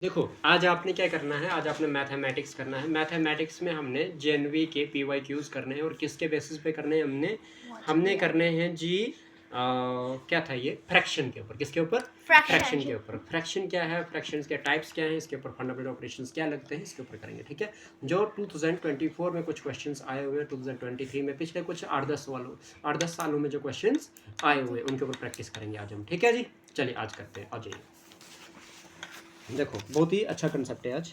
देखो, आज आपने क्या करना है, आज आपने मैथमेटिक्स करना है। मैथमेटिक्स में हमने जेएनवी के पीवाईक्यूज करने हैं और किसके बेसिस पे करने हैं हमने करने हैं जी क्या था ये, फ्रैक्शन के ऊपर। किसके ऊपर? फ्रैक्शन के ऊपर। फ्रैक्शन क्या है, फ्रैक्शंस के टाइप्स क्या हैं, इसके ऊपर फंडामेंटल ऑपरेशंस क्या लगते हैं, इसके ऊपर करेंगे। ठीक है, जो 2024 में कुछ क्वेश्चंस आए हुए हैं, 2023 में, पिछले कुछ 8-10 सालों में जो क्वेश्चंस आए हुए हैं उनके ऊपर प्रैक्टिस करेंगे आज हम। ठीक है जी, चलिए आज करते हैं। आ जाइए। देखो, बहुत ही अच्छा कंसेप्ट है आज।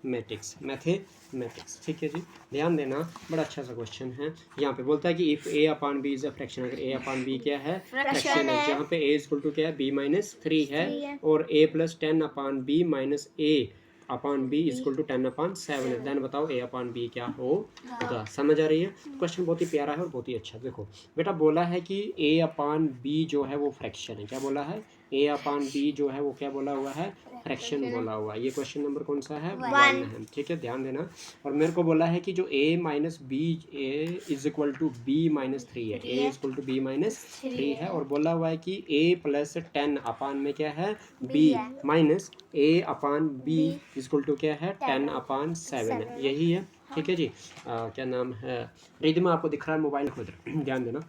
मैथमेटिक्स। ठीक है जी, ध्यान देना, बड़ा अच्छा सा क्वेश्चन है। यहाँ पे बोलता है कि if A upon B is a fraction. अगर ए अपॉन बी क्या है, फ्रैक्शन है, जहाँ पे ए इक्वल टू क्या है, बी माइनस 3 है, और A plus 10 upon B minus A upon B equal to 10 upon 7 है। देन बताओ ए अपॉन बी क्या होगा। समझ आ रही है? क्वेश्चन बहुत ही प्यारा है और बहुत ही अच्छा। देखो बेटा, बोला है कि ए अपॉन बी जो है वो फ्रैक्शन है। क्या बोला है? ए अपॉन बी जो है वो क्या बोला हुआ है, फ्रैक्शन बोला हुआ है। ये क्वेश्चन नंबर कौन सा है? 1 है। ठीक है, ध्यान देना। और मेरे को बोला है कि जो A minus B, A is equal to B minus 3 है। A is equal to B minus 3 है, और बोला हुआ है कि ए प्लस 10 अपान में क्या है, B minus A upon B is equal to क्या है, 10 अपान 7 है। यही है। ठीक है जी। क्या नाम है, रिदम आपको दिख रहा है मोबाइल को, ध्यान देना।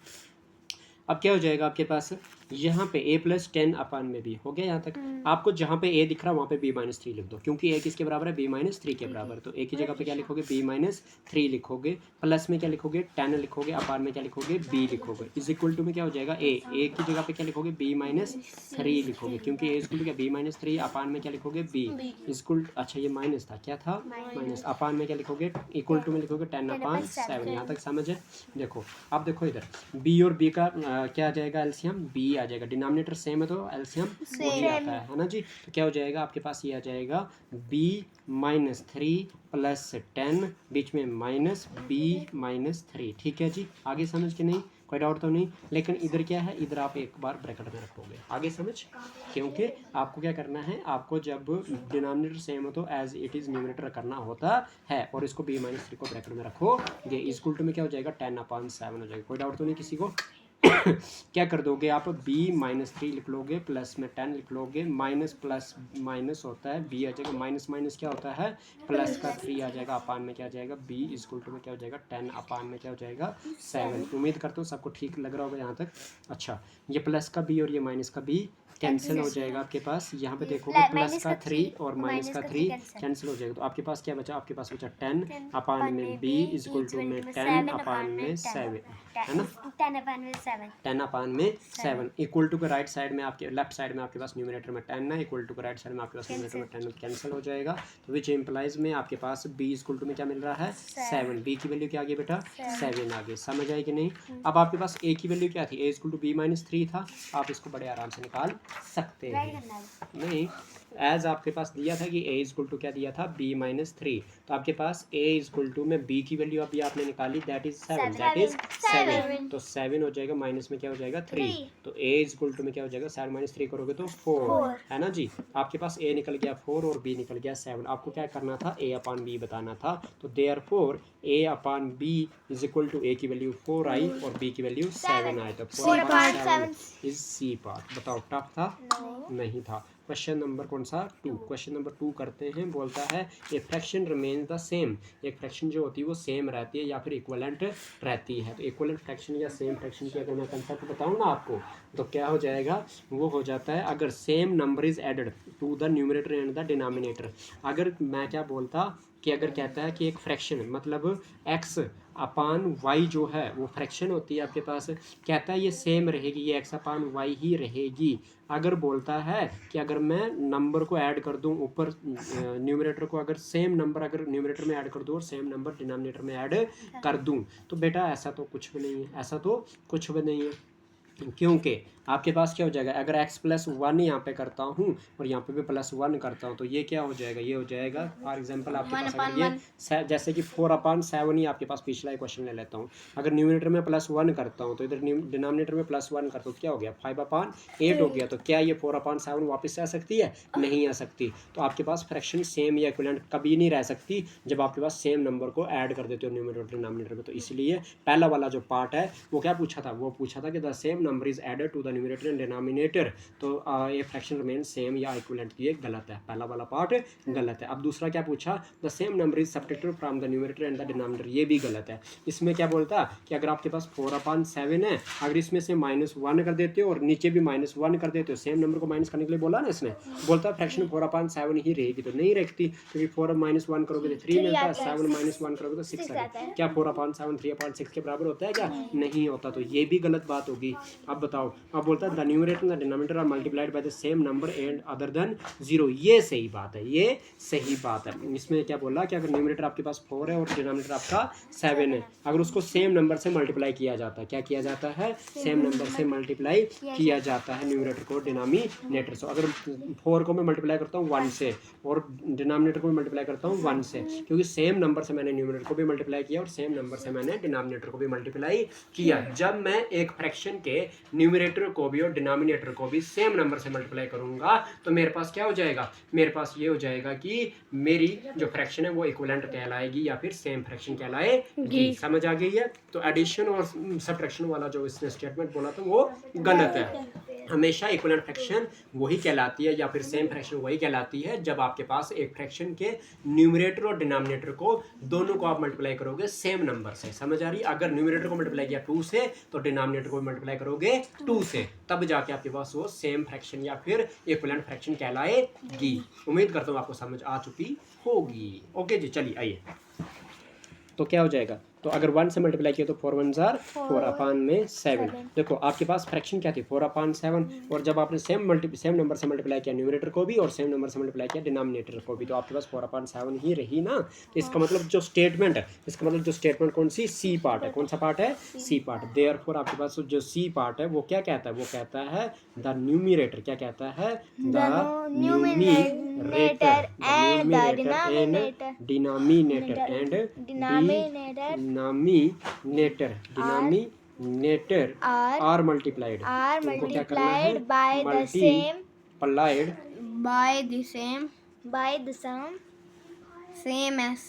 अब क्या हो जाएगा आपके पास, यहाँ पे a प्लस 10 अपान में b हो गया। यहाँ तक आपको जहाँ पे a दिख रहा है वहाँ पे b माइनस 3 लिख दो, क्योंकि a किसके बराबर है, b माइनस 3 के बराबर। तो a की जगह पे क्या लिखोगे, b माइनस 3 लिखोगे, प्लस में क्या लिखोगे, 10 लिखोगे, अपान में क्या लिखोगे, b लिखोगे। इज इक्वल टू में क्या हो जाएगा, a की जगह पे क्या लिखोगे, b माइनस 3 लिखोगे, क्योंकि a इक्वल टू क्या, b माइनस 3, अपान में क्या लिखोगे, b इक्वल। अच्छा, ये माइनस था, क्या था, माइनस। अपान में क्या लिखोगे, इक्वल टू में लिखोगे 10 अपान 7। यहाँ तक समझ है? देखो अब देखो इधर, b और b का क्या आ जाएगा, एलसीएम b आ जाएगा। डिनोमिनेटर सेम है तो एलसीएम वही आता है ना जी। तो क्या हो जाएगा आपके पास, ये आ जाएगा b माइनस 3 प्लस 10, बीच में माइनस b माइनस 3। ठीक है जी, आगे समझ के नहीं, कोई डाउट तो नहीं। लेकिन इधर क्या है, इधर आप एक बार ब्रैकेट में रखोगे, आगे समझ। क्योंकि आपको क्या करना है, आपको जब डिनोमिनेटर सेम हो तो एज इट इज न्यूमरेटर करना होता है, और इसको b माइनस 3 को ब्रैकेट में रखोगे, इक्वल टू में क्या हो जाएगा, 10 अपान 7 हो जाएगा। कोई डाउट तो नहीं किसी को? क्या कर दोगे आप, b माइनस 3 लिख लोगे, प्लस में 10 लिख लोगे, माइनस प्लस माइनस होता है, b आ जाएगा, माइनस माइनस क्या होता है, प्लस का 3 आ जाएगा, अपान में क्या आ जाएगा, b इक्वल टू में क्या हो जाएगा, 10 अपान में क्या हो जाएगा, 7। उम्मीद करता हूँ सबको ठीक लग रहा होगा यहाँ तक। अच्छा, ये प्लस का b और ये माइनस का b कैंसिल हो जाएगा आपके पास। यहाँ पे देखोगे प्लस का 3 और माइनस का 3 कैंसिल हो जाएगा, तो आपके पास क्या बचा, आपके पास बचा 10 अपान में b इक्वल टू में 10 अपान में 7 है ना, 10 अपान में 7 इक्वल टू के राइट साइड में, आपके लेफ्ट साइड में आपके पास न्यूमरेटर में 10 है, इक्वल टू के राइट साइड में आपके पास न्यूमरेटर में 10 कैंसिल हो जाएगा। तो विच इम्प्लाइज में आपके पास b इक्वल टू में क्या मिल रहा है, 7। b की वैल्यू क्या आ गई बेटा, 7 आ गई। समझ आई कि नहीं? अब आपके पास a की वैल्यू क्या थी, a equal to b minus 3 था, आप इसको बड़े आराम से निकाल सकते हैं। नहीं, एज आपके पास दिया था कि a इक्वल टू क्या दिया था, b माइनस 3, तो आपके पास a इक्वल टू में b की वैल्यू अभी आपने निकाली, दैट इज 7, दैट इज 7। तो 7 हो जाएगा, माइनस में क्या हो जाएगा, 3। तो a इक्वल टू में क्या हो जाएगा, 7 माइनस 3 करोगे तो 4 है ना जी। आपके पास a निकल गया 4 और b निकल गया 7। आपको क्या करना था, a अपान b बताना था। तो therefore a upon b is equal to a की वैल्यू 4 आई और b की वैल्यू 7 आई, तो 4 अपान 7 इज सी पार्ट। बताओ टफ था? नहीं था। क्वेश्चन नंबर कौन सा, 2। क्वेश्चन नंबर 2 करते हैं। बोलता है a fraction remains the same. एक फ्रैक्शन जो होती है वो सेम रहती है या फिर इक्विवेलेंट रहती है। तो इक्विवेलेंट फ्रैक्शन या सेम फ्रैक्शन की अगर मैं कंसेप्ट बताऊँ ना आपको, तो क्या हो जाएगा, वो हो जाता है अगर same number is added to the numerator and the denominator. अगर मैं क्या बोलता कि अगर कहता है कि एक फ्रैक्शन मतलब x अपान y जो है वो फ्रैक्शन होती है आपके पास, कहता है ये सेम रहेगी, ये x अपान y ही रहेगी। अगर बोलता है कि अगर मैं नंबर को ऐड कर दूं ऊपर, न्यूमरेटर को अगर सेम नंबर अगर न्यूमरेटर में ऐड कर दूं और सेम नंबर डिनोमिनेटर में ऐड कर दूं, तो बेटा ऐसा तो कुछ भी नहीं है, ऐसा तो कुछ भी नहीं है। क्योंकि आपके पास क्या हो जाएगा, अगर x प्लस 1 यहाँ पे करता हूँ और यहाँ पे भी प्लस 1 करता हूँ, तो ये क्या हो जाएगा, ये हो जाएगा फॉर एग्जांपल आपके पास अगर ये जैसे कि 4 अपान 7 ही आपके पास पिछला ही क्वेश्चन ले लेता हूँ। अगर न्यूमरेटर में प्लस 1 करता हूँ तो इधर डिनोमिनेटर में प्लस 1 करता हूँ तो क्या हो गया, 5 अपान 8 हो गया। तो क्या ये 4 अपान 7 वापस आ सकती है? नहीं आ सकती। तो आपके पास फ्रैक्शन सेम या इक्विवेलेंट कभी नहीं रह सकती जब आपके पास सेम नंबर को ऐड कर देते हो न्यूमरेटर और डिनोमिनेटर में। तो इसलिए पहला वाला जो पार्ट है वो क्या पूछा था, वो पूछा था कि the same number is added to the numerator and denominator, तो ये फ्रैक्शन रिमेन सेम या इक्विवेलेंट, ये गलत है, पहला वाला पार्ट गलत है। अब दूसरा क्या पूछा, the same number is subtracted from the numerator and the denominator, ये भी गलत है। इसमें क्या बोलता कि अगर आपके पास 4/7 है, अगर इसमें से -1 कर देते हो और नीचे भी -1 कर देते हो, सेम नंबर को माइनस करने के लिए बोला ना इसने, बोलता फ्रैक्शन 4/7 ही रहेगी, तो नहीं रखती, क्योंकि 4 - 1 करोगे तो 3 मिलता है, 7 - 1 करोगे तो 6 आता है। क्या 4/7 3/6 के बराबर होता है क्या? नहीं होता, तो ये भी गलत बात होगी। अब बताओ, अब बोलता है the numerator and the denominator are multiplied by the same number and other than 0, ये सही बात है, ये सही बात है। इसमें क्या बोला कि अगर न्यूमरेटर आपके पास 4 है और डिनोमिनेटर आपका 7 है, अगर उसको सेम नंबर से मल्टीप्लाई किया जाता है, क्या किया जाता है? सेम नंबर से मल्टीप्लाई किया जाता है न्यूमरेटर को डिनोमिनेटर से। अगर 4 को मैं मल्टीप्लाई करता हूँ 1 से और डिनोमिनेटर को भी मल्टीप्लाई करता हूँ 1 से, क्योंकि सेम नंबर से मैंने न्यूमरेटर को भी मल्टीप्लाई किया और सेम नंबर से मैंने डिनोमिनेटर को भी मल्टीप्लाई किया। जब मैं एक फ्रैक्शन के न्यूमरेटर को भी और डिनोमिनेटर को भी सेम नंबर से मल्टीप्लाई करूंगा तो मेरे पास क्या हो जाएगा? मेरे पास ये हो जाएगा कि मेरी जो फ्रैक्शन है वो इक्विवेलेंट कहलाएगी या फिर सेम फ्रैक्शन कहलाएगी। समझ आ गई है? तो एडिशन और सब्ट्रैक्शन वाला जो इसने स्टेटमेंट बोला था वो गलत है। हमेशा इक्विवेलेंट फ्रैक्शन वही कहलाती है या फिर सेम फ्रैक्शन वही कहलाती है जब आपके पास एक फ्रैक्शन के न्यूमरेटर और डिनोमिनेटर को दोनों को आप मल्टीप्लाई करोगे सेम नंबर से। समझ आ रही? अगर न्यूमरेटर को मल्टीप्लाई किया 2 से तो डिनोमिनेटर को मल्टीप्लाई करोगे 2 से, तब जाके आपके पास वो सेम फ्रैक्शन या फिर इक्विवेलेंट फ्रैक्शन कहलाएगी। उम्मीद करता हूँ आपको समझ आ चुकी होगी। ओके जी, चलिए आइए, तो क्या हो जाएगा? तो अगर 1 से मल्टीप्लाई किया तो 4 1 जार 4/7। देखो आपके पास फ्रैक्शन क्या थी? 4/7, और जब आपने सेम नंबर से मल्टीप्लाई किया न्यूमरेटर को भी और सेम नंबर से मल्टीप्लाई किया डिनोमिनेटर को भी, तो आपके पास 4/7 ही रही ना। तो इसका मतलब जो स्टेटमेंट है, इसका मतलब जो स्टेटमेंट कौन सी? सी पार्ट है। कौन सा पार्ट है? C part. देयरफॉर आपके पास जो सी पार्ट है वो क्या कहता है? वो कहता है द न्यूमरेटर, क्या कहता है? The numerator and denominator are multiplied by the same multiplied by the same as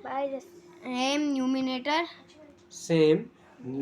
by the same numerator same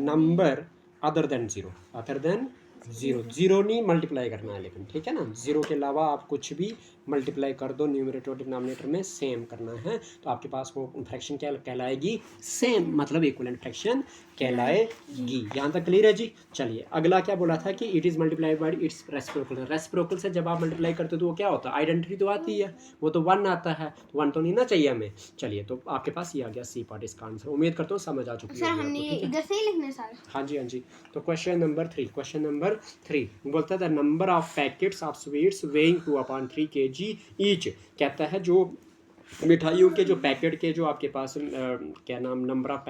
number other than 0, other than 0 नहीं मल्टीप्लाई करना है, लेकिन ठीक है ना, 0 के अलावा आप कुछ भी मल्टीप्लाई कर दो न्यूमरेटर और डिनोमिनेटर में, सेम करना है, तो आपके पास वो फ्रैक्शन क्या कहलाएगी? सेम, मतलब इक्विवेलेंट फ्रैक्शन कहलाएगी। यहाँ तक क्लियर है जी? चलिए अगला क्या बोला था कि it is multiplied by it's reciprocal. Reciprocal से जब आप मल्टीप्लाई करते हो तो वो क्या होता है? आइडेंटिटी तो आती है, वो तो 1 आता है, तो 1 तो नहीं ना चाहिए हमें। चलिए तो आपके पास ये आ गया सी पार्ट इसका आंसर। उम्मीद करता हूँ समझ आ चुकी है। हमने इधर से ही लिखने सारे। हाँ जी, हाँ जी। तो क्वेश्चन नंबर 3 बोलता है the number of packets of sweets weighing 2/3 kg each, कहता है जो मिठाइयों के जो पैकेट के जो आपके पास क्या नाम नंबर ऑफ